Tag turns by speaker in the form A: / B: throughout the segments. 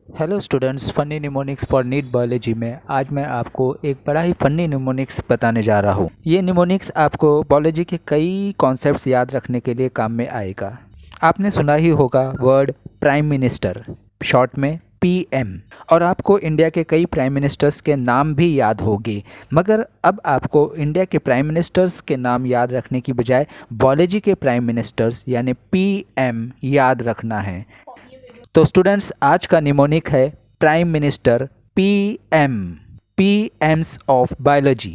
A: Hello students, funny mnemonics for NEET biology में आज मैं आपको एक बड़ा ही फनी निमोनिक्स बताने जा रहा हूँ। ये निमोनिक्स आपको बायोलॉजी के कई कॉन्सेप्ट्स याद रखने के लिए काम में आएगा। आपने सुना ही होगा वर्ड प्राइम मिनिस्टर, शॉर्ट में पीएम, और आपको इंडिया के कई प्राइम मिनिस्टर्स के नाम भी याद होंगे। मगर अब आपको इंडिया के प्राइम मिनिस्टर्स के नाम याद रखने की बजाय बायोलॉजी के प्राइम मिनिस्टर्स यानी पीएम याद रखना है। तो स्टूडेंट्स, आज का निमोनिक है prime minister, PM, PM's of biology.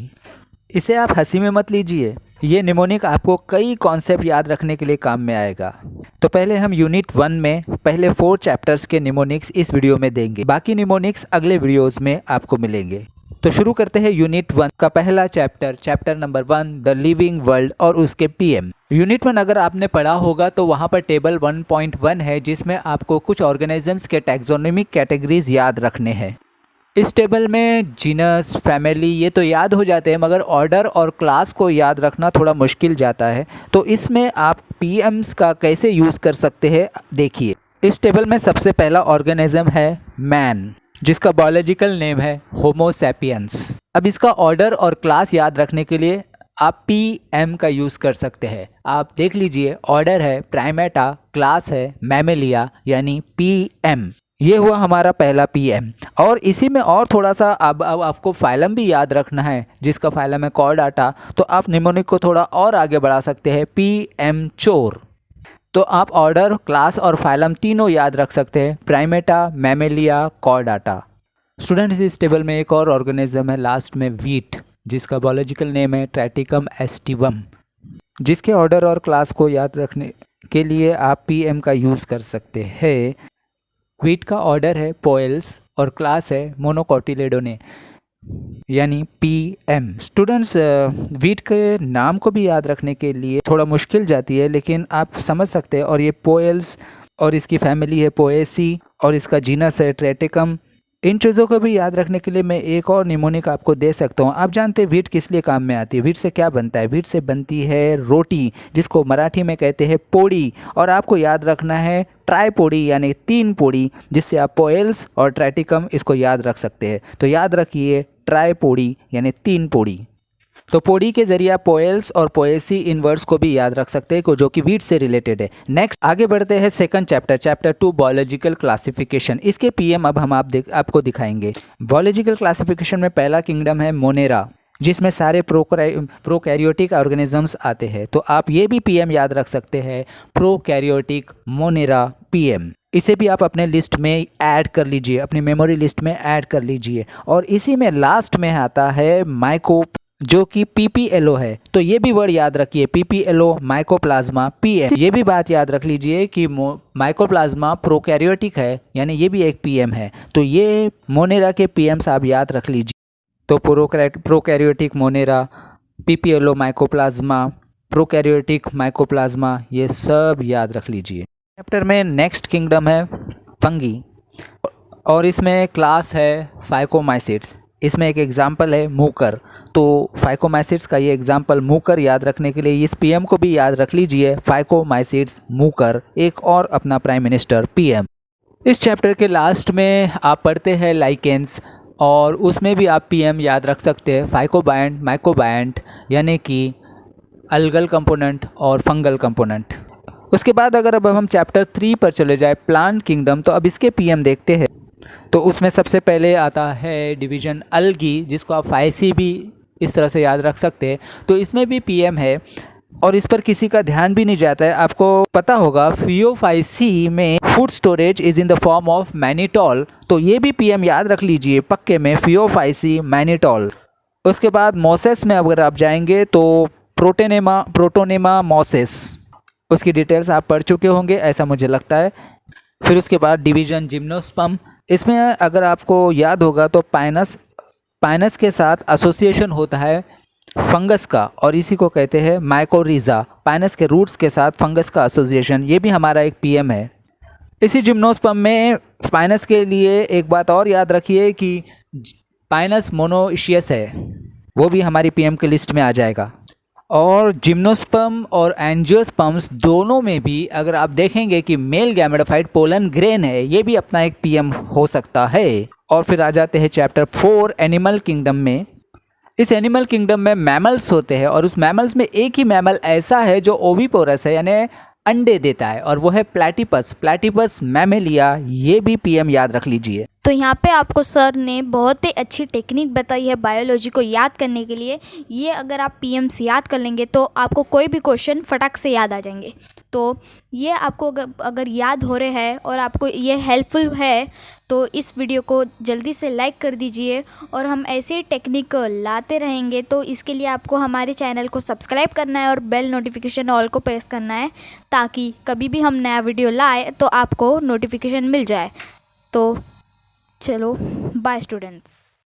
A: इसे आप हंसी में मत लीजिए, ये निमोनिक आपको कई कॉन्सेप्ट याद रखने के लिए काम में आएगा। तो पहले हम यूनिट 1 में पहले 4 चैप्टर्स के निमोनिक्स इस वीडियो में देंगे, बाकी निमोनिक्स अगले वीडियोस में आपको मिलेंगे। तो शुरू करते हैं यूनिट 1 का पहला chapter, chapter number 1, the living world और उसके पीएम। यूनिट 1 अगर आपने पढ़ा होगा तो वहाँ पर टेबल 1.1 है, जिसमें आपको कुछ ऑर्गेनिजम्स के टैक्सोनॉमिक कैटेगरीज याद रखने हैं। इस टेबल में जीनस, फैमिली ये तो याद हो जाते हैं, मगर ऑर्डर और क्लास को याद रखना थोड़ा मुश्किल जाता है। तो इसमें आप पीएम्स का कैसे यूज़ कर सकते हैं देखिए। इस टेबल में सबसे पहला ऑर्गेनिज्म है मैन, जिसका बायोलॉजिकल नेम है होमो सैपियंस। अब इसका ऑर्डर और क्लास याद रखने के लिए आप पीएम का यूज़ कर सकते हैं। आप देख लीजिए, ऑर्डर है प्राइमेटा, क्लास है मैमेलिया, यानी पीएम। ये हुआ हमारा पहला पीएम। और इसी में और थोड़ा सा अब आपको फाइलम भी याद रखना है, जिसका फाइलम है कॉर्डाटा। तो आप निमोनिक को थोड़ा और आगे बढ़ा सकते हैं, पीएम चोर। तो आप ऑर्डर, क्लास और फाइलम तीनों याद रख सकते हैं, प्राइमेटा, मैमेलिया, कॉर्डाटा। स्टूडेंट्स, इस टेबल में एक और ऑर्गेनिज्म है लास्ट में, वीट, जिसका बायोलॉजिकल नेम है ट्रैटिकम एस्टिवम, जिसके ऑर्डर और क्लास को याद रखने के लिए आप पीएम का यूज़ कर सकते हैं। वीट का ऑर्डर है पोएल्स और क्लास है मोनोकोटिलेडोने, यानी पीएम। स्टूडेंट्स, वीट के नाम को भी याद रखने के लिए थोड़ा मुश्किल जाती है, लेकिन आप समझ सकते हैं। और ये पोएल्स और इसकी फैमिली है पोएसी और इसका जीनस है ट्रेटिकम। इन चीज़ों को भी याद रखने के लिए मैं एक और निमोनिक आपको दे सकता हूँ। आप जानते हैं वीट किस लिए काम में आती है? वीट से क्या बनता है? वीट से बनती है रोटी, जिसको मराठी में कहते हैं पोड़ी। और आपको याद रखना है ट्राई पोड़ी, यानी 3 पोड़ी, जिससे आप पोएल्स और ट्रैटिकम इसको याद रख सकते हैं। तो याद रखिए ट्राई पोड़ी यानी 3 पोड़ी। तो पोड़ी के जरिए आप पोएल्स और पोएसी इन वर्ड्स को भी याद रख सकते हैं, जो कि वीट से रिलेटेड है। नेक्स्ट आगे बढ़ते हैं second chapter, chapter 2, biological classification. इसके पीएम अब हम आपको दिखाएंगे। बायोलॉजिकल क्लासिफिकेशन में पहला किंगडम है मोनेरा, जिसमें सारे प्रोकैरियोटिक ऑर्गेनिजम्स आते हैं। तो आप ये भी पीएम याद रख सकते हैं, प्रोकैरियोटिक मोनेरा पीएम। इसे भी आप अपने लिस्ट में ऐड कर लीजिए, अपनी मेमोरी लिस्ट में ऐड कर लीजिए। और इसी में लास्ट में आता है माइको, जो कि पीपीएलओ है। तो ये भी वर्ड याद रखिए, पीपीएलओ, माइकोप्लाज्मा, पीएम। ये भी बात याद रख लीजिए कि माइकोप्लाज्मा प्रोकैरियोटिक है, यानी ये भी एक पीएम है। तो ये मोनेरा के पीएम्स आप याद रख लीजिए। तो prokaryotic Monera, PPLO mycoplasma, prokaryotic mycoplasma, ये सब याद रख लीजिए। चैप्टर में नेक्स्ट किंगडम है फंगी, और इसमें क्लास है फाइकोमाइसिट्स। इसमें एक एग्जाम्पल है मूकर। तो फाइकोमाइसिट्स का ये एग्जाम्पल मूकर याद रखने के लिए इस पीएम को भी याद रख लीजिए, फाइकोमाइसिट्स मूकर, एक और अपना प्राइम मिनिस्टर पीएम। इस चैप्टर के लास्ट में आप पढ़ते हैं लाइकेंस, और उसमें भी आप पीएम याद रख सकते हैं, फाइकोबायंट, माइकोबायंट, यानी कि अलगल कंपोनेंट और फंगल कंपोनेंट। उसके बाद अगर अब हम चैप्टर 3 पर चले जाए, प्लांट किंगडम, तो अब इसके पीएम देखते हैं। तो उसमें सबसे पहले आता है डिवीजन अलगी, जिसको आप फाइसी भी इस तरह से याद रख सकते हैं। तो इसमें भी पीएम है, और इस पर किसी का ध्यान भी नहीं जाता है। आपको पता होगा फियोफाइसी में food storage is in the form of mannitol. तो ये भी पीएम याद रख लीजिए पक्के में, फियोफाइसी मैनिटॉल। उसके बाद मोसेस में अगर आप जाएंगे तो प्रोटोनेमा मोसेस, उसकी डिटेल्स आप पढ़ चुके होंगे ऐसा मुझे लगता है। फिर उसके बाद डिवीजन जिम्नोस्पर्म, इसमें अगर आपको याद होगा तो पाइनस के साथ एसोसिएशन होता है फंगस का, और इसी को कहते हैं माइकोरिजा। पाइनस के रूट्स के साथ फंगस का एसोसिएशन, ये भी हमारा एक पीएम है। इसी जिम्नोस्पर्म में पाइनस के लिए एक बात और याद रखिए कि पाइनस मोनोइशियस है, वो भी हमारी पीएम के लिस्ट में आ जाएगा। और जिम्नोस्पर्म और एंजियोस्पर्म्स दोनों में भी अगर आप देखेंगे कि मेल गैमेटोफाइट पोलन ग्रेन है, ये भी अपना एक पीएम हो सकता है। और फिर आ जाते हैं चैप्टर 4 एनिमल किंगडम में। इस एनिमल किंगडम में मैमल्स होते हैं और उस मैमल्स में एक ही मैमल ऐसा है जो ओविपोरस है, यानी अंडे देता है, और वो है प्लैटिपस मैमेलिया। ये भी पीएम याद रख लीजिए।
B: तो यहाँ पे आपको सर ने बहुत ही अच्छी टेक्निक बताई है बायोलॉजी को याद करने के लिए। ये अगर आप पीएम्स याद कर लेंगे तो आपको कोई भी क्वेश्चन फटाक से याद आ जाएंगे। तो ये आपको अगर याद हो रहे हैं और आपको ये हेल्पफुल है तो इस वीडियो को जल्दी से लाइक कर दीजिए। और हम ऐसे टेक्निक लाते रहेंगे, तो इसके लिए आपको हमारे चैनल को सब्सक्राइब करना है और बेल नोटिफिकेशन ऑल को प्रेस करना है, ताकि कभी भी हम नया वीडियो लाए तो आपको नोटिफिकेशन मिल जाए। तो चलो बाय स्टूडेंट्स।